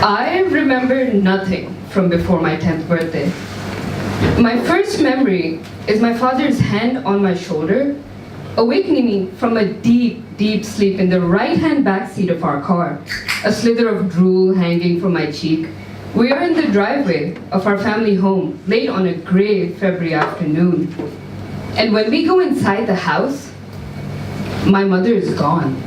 I remember nothing from before my 10th birthday. My first memory is my father's hand on my shoulder, awakening me from a deep, deep sleep in the right-hand back seat of our car, a slither of drool hanging from my cheek. We are in the driveway of our family home, late on a gray February afternoon. And when we go inside the house, my mother is gone.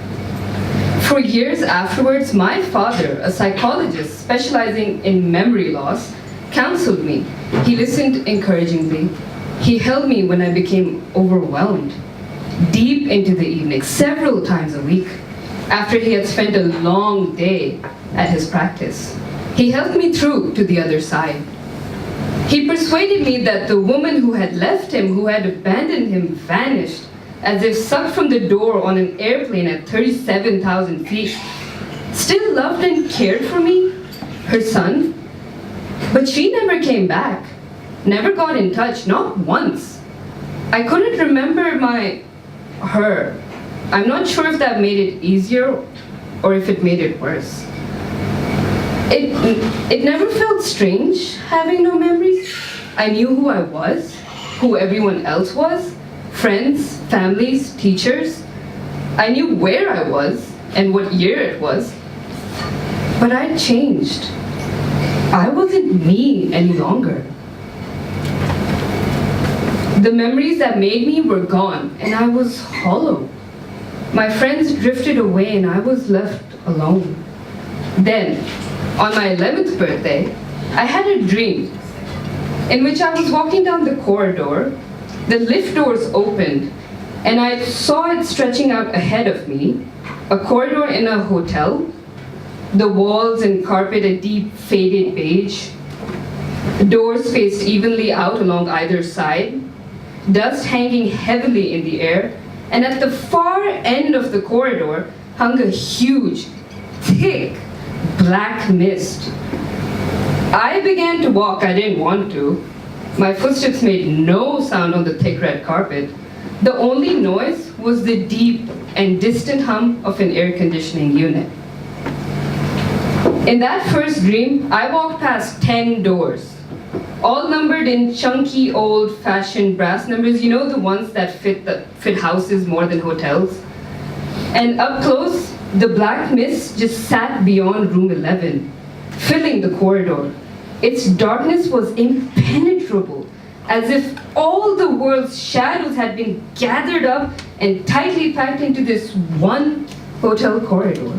For years afterwards, my father, a psychologist specializing in memory loss, counseled me. He listened encouragingly. He held me when I became overwhelmed, deep into the evening, several times a week, after he had spent a long day at his practice. He helped me through to the other side. He persuaded me that the woman who had left him, who had abandoned him, vanished, as if sucked from the door on an airplane at 37,000 feet, still loved and cared for me, her son. But she never came back, never got in touch, not once. I couldn't remember her. I'm not sure if that made it easier or if it made it worse. It never felt strange having no memories. I knew who I was, who everyone else was, friends, families, teachers. I knew where I was and what year it was. But I'd changed. I wasn't me any longer. The memories that made me were gone, and I was hollow. My friends drifted away, and I was left alone. Then, on my 11th birthday, I had a dream in which I was walking down the corridor, the lift doors opened, and I saw it stretching out ahead of me, a corridor in a hotel, the walls and carpet a deep faded beige, doors faced evenly out along either side, dust hanging heavily in the air, and at the far end of the corridor hung a huge, thick, black mist. I began to walk. I didn't want to. My footsteps made no sound on the thick red carpet. The only noise was the deep and distant hum of an air conditioning unit. In that first dream, I walked past 10 doors, all numbered in chunky, old-fashioned brass numbers, you know, the ones that fit houses more than hotels. And up close, the black mist just sat beyond room 11, filling the corridor. Its darkness was impenetrable, as if all the world's shadows had been gathered up and tightly packed into this one hotel corridor.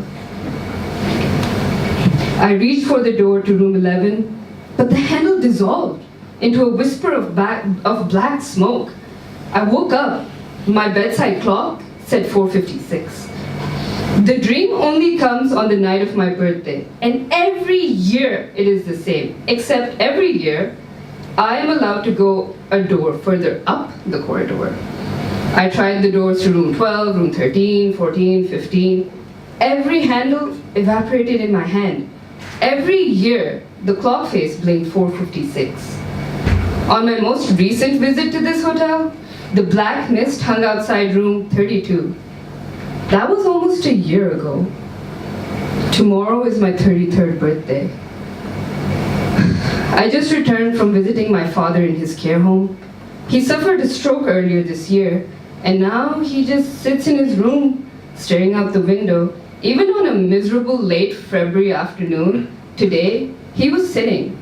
I reached for the door to room 11, but the handle dissolved into a whisper of black smoke. I woke up. My bedside clock said 4:56. The dream only comes on the night of my birthday, and every year it is the same, except every year I am allowed to go a door further up the corridor. I tried the doors to room 12, room 13, 14, 15. Every handle evaporated in my hand. Every year, the clock face blinked 4:56. On my most recent visit to this hotel, the black mist hung outside room 32. That was almost a year ago. Tomorrow is my 33rd birthday. I just returned from visiting my father in his care home. He suffered a stroke earlier this year, and now he just sits in his room, staring out the window. Even on a miserable late February afternoon, today, he was sitting,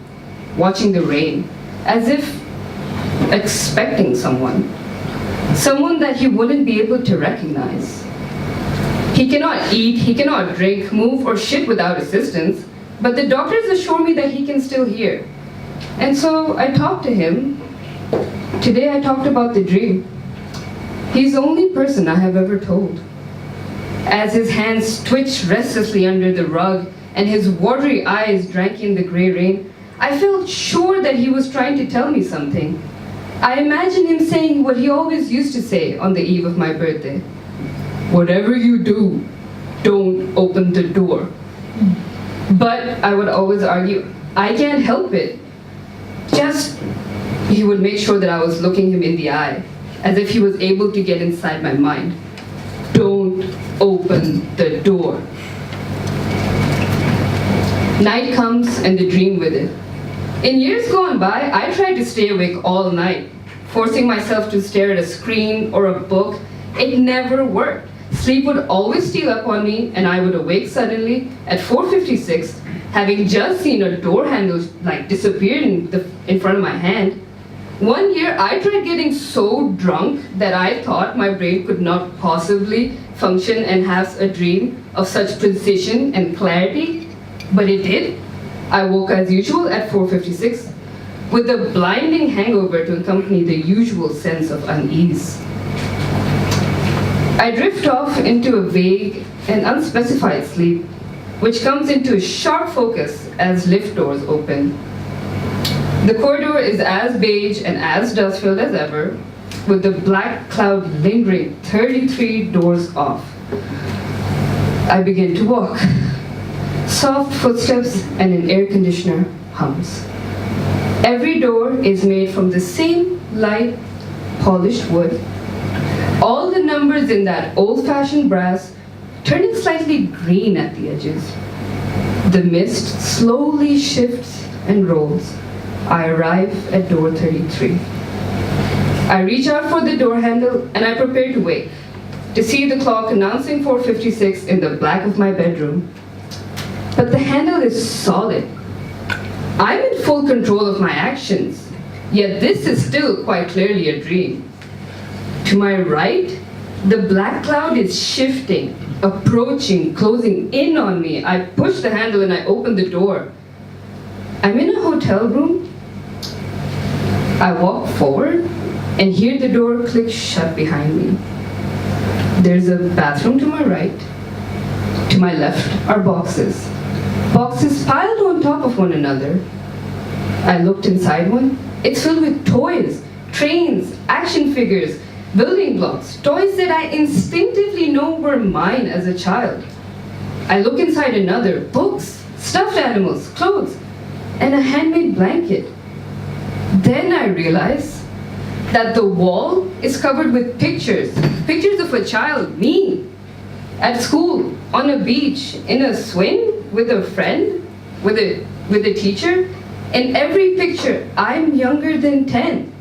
watching the rain, as if expecting someone that he wouldn't be able to recognize. He cannot eat, he cannot drink, move, or shit without assistance, but the doctors assure me that he can still hear. And so I talked to him. Today I talked about the dream. He's the only person I have ever told. As his hands twitched restlessly under the rug and his watery eyes drank in the gray rain, I felt sure that he was trying to tell me something. I imagined him saying what he always used to say on the eve of my birthday. Whatever you do, don't open the door. But I would always argue, I can't help it. Just, he would make sure that I was looking him in the eye, as if he was able to get inside my mind. Don't open the door. Night comes and the dream with it. In years gone by, I tried to stay awake all night, forcing myself to stare at a screen or a book. It never worked. Sleep would always steal up on me, and I would awake suddenly at 4:56, having just seen a door handle disappear in front of my hand. One year, I tried getting so drunk that I thought my brain could not possibly function and have a dream of such precision and clarity, but it did. I woke as usual at 4:56, with a blinding hangover to accompany the usual sense of unease. I drift off into a vague and unspecified sleep, which comes into sharp focus as lift doors open. The corridor is as beige and as dust-filled as ever, with the black cloud lingering 33 doors off. I begin to walk. Soft footsteps and an air conditioner hums. Every door is made from the same light, polished wood. All the numbers in that old-fashioned brass turning slightly green at the edges. The mist slowly shifts and rolls. I arrive at door 33. I reach out for the door handle and I prepare to wake, to see the clock announcing 4:56 in the black of my bedroom. But the handle is solid. I'm in full control of my actions, yet this is still quite clearly a dream. To my right, the black cloud is shifting, approaching, closing in on me. I push the handle and I open the door. I'm in a hotel room. I walk forward and hear the door click shut behind me. There's a bathroom to my right. To my left are boxes. Boxes piled on top of one another. I looked inside one. It's filled with toys, trains, action figures, building blocks, toys that I instinctively know were mine as a child. I look inside another, books, stuffed animals, clothes, and a handmade blanket. Then I realize that the wall is covered with pictures of a child, me, at school, on a beach, in a swing, with a friend, with a teacher. In every picture, I'm younger than 10.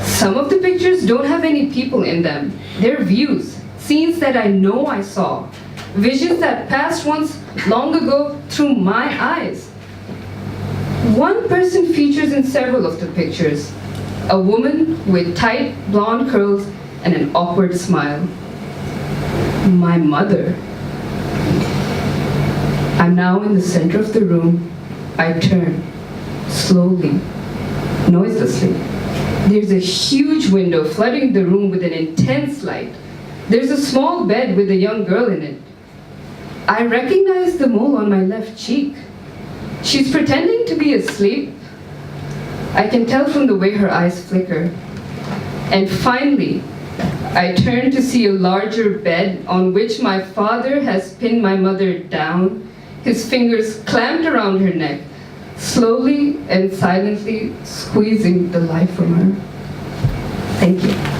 Some of the pictures don't have any people in them. They're views, scenes that I know I saw, visions that passed once long ago through my eyes. One person features in several of the pictures, a woman with tight blonde curls and an awkward smile. My mother. I'm now in the center of the room. I turn, slowly, noiselessly. There's a huge window flooding the room with an intense light. There's a small bed with a young girl in it. I recognize the mole on my left cheek. She's pretending to be asleep. I can tell from the way her eyes flicker. And finally, I turn to see a larger bed on which my father has pinned my mother down, his fingers clamped around her neck, slowly and silently squeezing the life from her. Thank you.